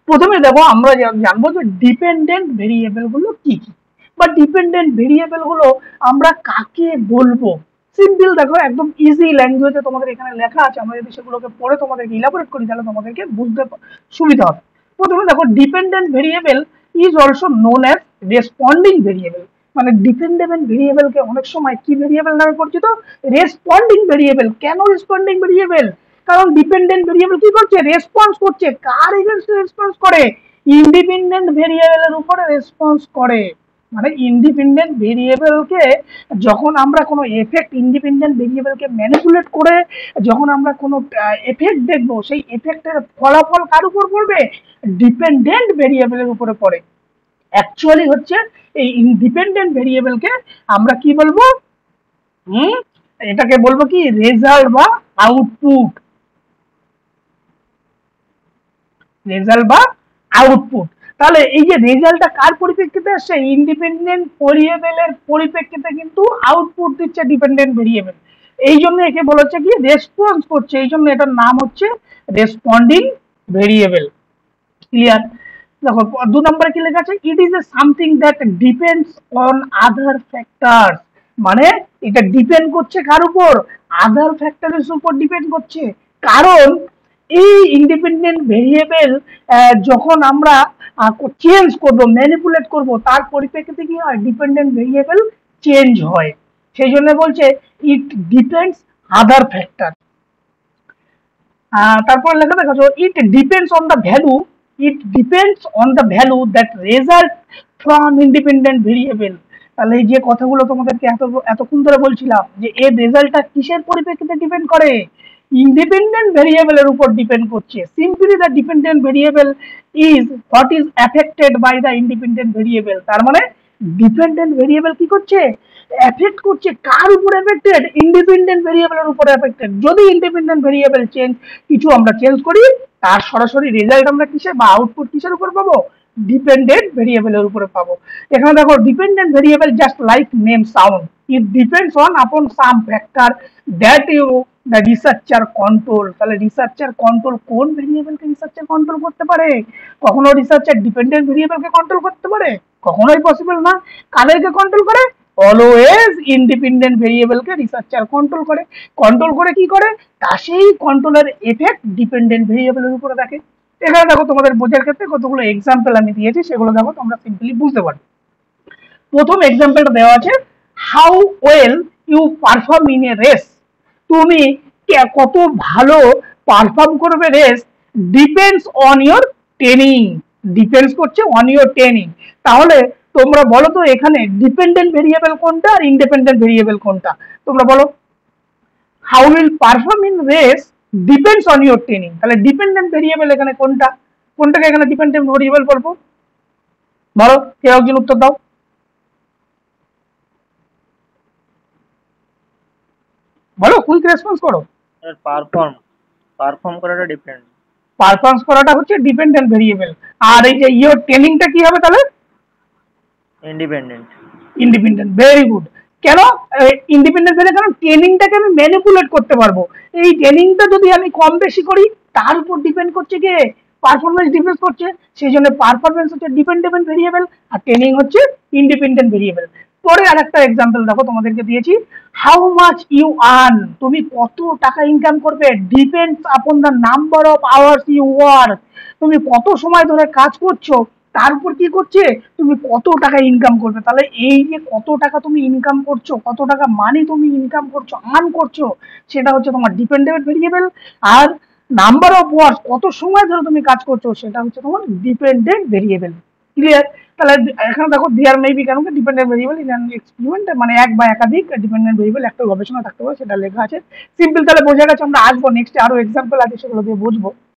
প্রথমে দেখো আমরা জানবো যে ডিপেন্ডেন্ট ভেরিয়েবল গুলো কি কি, বা ডিপেন্ডেন্ট ভেরিয়েবল গুলো আমরা কাকে বলবো। সিম্পল দেখো, একদম ইজি ল্যাঙ্গুয়েজে তোমাদের এখানে লেখা আছে, আমরা যদি সেগুলোকে পড়ে তোমাদেরকে ইলাবোরেট করি তাহলে তোমাদেরকে বুঝতে সুবিধা হবে। প্রথমে দেখো, dependent variable is also known as responding variable. মানে ডিপেন্ডেন্ট ভেরিয়েবলকে অনেক সময় কি ভেরিয়েবল নামে পরিচিত? Responding variable. কেন রেসপন্ডিং ভেরিয়েবল? কারণ ডিপেন্ডেন্ট ভেরিয়েবল কি করছে? রেসপন্স করছে। কার এগেইনস্টে রেসপন্স করে? ইন্ডিপেন্ডেন্ট ভেরিয়েবলের উপরে রেসপন্স করে। মানে ইন্ডিপেন্ডেন্ট ভেরিয়েবলকে যখন আমরা কোনো এফেক্ট, ইন্ডিপেন্ডেন্ট ভেরিয়েবলকে ম্যানিপুলেট করে যখন আমরা কোনো এফেক্ট দেখবো, সেই এফেক্টের ফলাফল কার উপর পড়বে? ডিপেন্ডেন্ট ভেরিয়েবলের উপরে পড়ে। অ্যাকচুয়ালি হচ্ছে এই ইন্ডিপেন্ডেন্ট ভেরিয়েবলকে আমরা কি বলবো? এটাকে বলবো কি? রেজাল্ট বা আউটপুট। রেজাল্ট বা আউটপুট। তাহলে এই যে রেজাল্টটা কার পরিপ্রেক্ষিতে আসছে? ইন্ডিপেন্ডেন্ট ভেরিয়েবলের পরিপ্রেক্ষিতে কিন্তু আউটপুট দিচ্ছে ডিপেন্ডেন্ট ভেরিয়েবল। এই জন্য একে বলা হচ্ছে কি? রেসপন্স করছে। এই জন্য এটার নাম হচ্ছে রেসপন্ডিং ভেরিয়েবল। ক্লিয়ার? দেখো 2 নম্বরে কি লেখা আছে? It is a something that depends on other factors. মানে এটা ডিপেন্ড করছে কার উপর? আদার ফ্যাক্টরের উপর ডিপেন্ড করছে। কারণ এই ইন্ডিপেন্ডেন্ট ভেরিয়েবল যখন আমরা চেঞ্জ করব, ম্যানিপুলেট করব, তার পরিপ্রেক্ষিতে কি হয়? ডিপেন্ডেন্ট ভেরিয়েবল চেঞ্জ হয়। সেই জন্য বলছে ইট ডিপেন্ডস আদার ফ্যাক্টর। তারপর লেখা দেখো, ইট depends on the value, it depends on the value that result from independent variable. তাহলে এই যে কথাগুলো তোমাদেরকে এতক্ষণ ধরে বলছিলাম, যে এর রেজাল্টটা কিসের পরিপ্রেক্ষিতে ডিপেন্ড করে? ইন্ডিপেন্ডেন্ট ভেরিয়েবলের উপর ডিপেন্ড করছে। Simply the dependent variable is what is affected by the independent variable. তার মানে ডিপেন্ডেন্ট ভেরিয়েবল কি করছে? এফেক্ট করছে। কার উপর এফেক্টেড? ইন্ডিপেন্ডেন্ট ভেরিয়েবলের উপর এফেক্টেড। যদি ইন্ডিপেন্ডেন্ট ভেরিয়েবল কিছু আমরা চেঞ্জ করি, তার সরাসরি রেজাল্ট আমরা কিসে বা আউটপুট কিসের উপর পাবো? ডিপেন্ডেন্ট ভেরিয়েবলের উপরে পাবো। এখানে দেখো, dependent variable just like name sound, it depends on upon some factor that the researcher control. তাহলে রিসার্চার কন্ট্রোল কোন ভেরিয়েবলকে রিসার্চার কন্ট্রোল করতে পারে? কখনো রিসার্চার ডিপেন্ডেন্ট ভেরিয়েবলকে কন্ট্রোল করতে পারে? কখনোই পসিবল না। কাদেরকে কন্ট্রোল করে? অলওয়েজ ইন্ডিপেন্ডেন্ট ভেরিয়েবলকে রিসার্চার কন্ট্রোল করে। কন্ট্রোল করে কি করে? তা সেই কন্ট্রোলের এফেক্ট ডিপেন্ডেন্ট ভেরিয়েবলের উপরে রাখে। এখানে দেখো তোমাদের বোঝার ক্ষেত্রে কতগুলো এক্সাম্পল আমি দিয়েছি, সেগুলো দেখো তোমরা সিম্পলি বুঝতে পারবে। প্রথম এক্সাম্পলটা দেওয়া আছে, how well you perform in a race. তুমি কত ভালো পারফর্ম করবে race depends on your training. Depends করছে অন ইওর ট্রেনিং। তাহলে তোমরা বলো তো এখানে ডিপেন্ডেন্ট ভেরিয়েবল কোনটা আর ইন্ডিপেন্ডেন্ট ভেরিয়েবল কোনটা? তোমরা বলো। How will perform in race depends on your training. তাহলে ডিপেন্ডেন্ট ভেরিয়েবল এখানে কোনটা? কোনটাকে এখানে ডিপেন্ডেন্ট ভেরিয়েবল বলবো? বলো, কেউ একজন উত্তর দাও। বলো, কুইক রেসপন্স করো। পারফর্ম করাটা ডিপেন্ড। পারফর্ম করাটা হচ্ছে ডিপেন্ডেন্ট ভেরিয়েবল। আর এই যে ইওর ট্রেনিংটা কি হবে তাহলে? ইন্ডিপেন্ডেন্ট। ইন্ডিপেন্ডেন্ট। Very good. কেন ইন্ডিপেন্ডেন্ট ভেরিয়েবল? কারণ ট্রেনিংটাকে আমি ম্যানিপুলেট করতে পারবো। এই ট্রেনিংটা যদি আমি কম বেশি করি, তার উপর ডিপেন্ড করছে কে? পারফরমেন্স ডিপেন্ড করছে। সেই জন্য পারফরমেন্স হচ্ছে ডিপেন্ডেন্ট ভেরিয়েবল আর ট্রেনিং হচ্ছে ইন্ডিপেন্ডেন্ট ভেরিয়েবল। পরে আরেকটা এক্সাম্পল দেখো তোমাদেরকে দিয়েছি, হাউ মাচ ইউ আর্ন। তুমি কত টাকা ইনকাম করবে depends upon the number of hours you work. তুমি কত সময় ধরে কাজ করছো তার উপর কি করছে? তুমি কত টাকা ইনকাম করবে। তাহলে এই যে কত টাকা তুমি ইনকাম করছো, কত টাকা মানি তুমি ইনকাম করছো, আর্ন করছো, সেটা হচ্ছে তোমার ডিপেন্ডেন্ট ভেরিয়েবল। আর নাম্বার অফ ওয়ার্কস, কত সময় ধরে তুমি কাজ করছো, সেটা হচ্ছে তোমার ডিপেন্ডেন্ট ভেরিয়েবল। ক্লিয়ার? তাহলে এখানে দেখো, দেয়ার মে বি কেন dependent variable in an experiment, মানে এক বা একাধিক ডিপেন্ডেন্ট ভেরিয়েবল একটা গবেষণা থাকতে পারে, সেটা লেখা আছে। সিম্পল। তাহলে বোঝা গেছে। আমরা আসবো নেক্সট আরো এক্সাম্পল আছে, সেগুলো দিয়ে বুঝবো।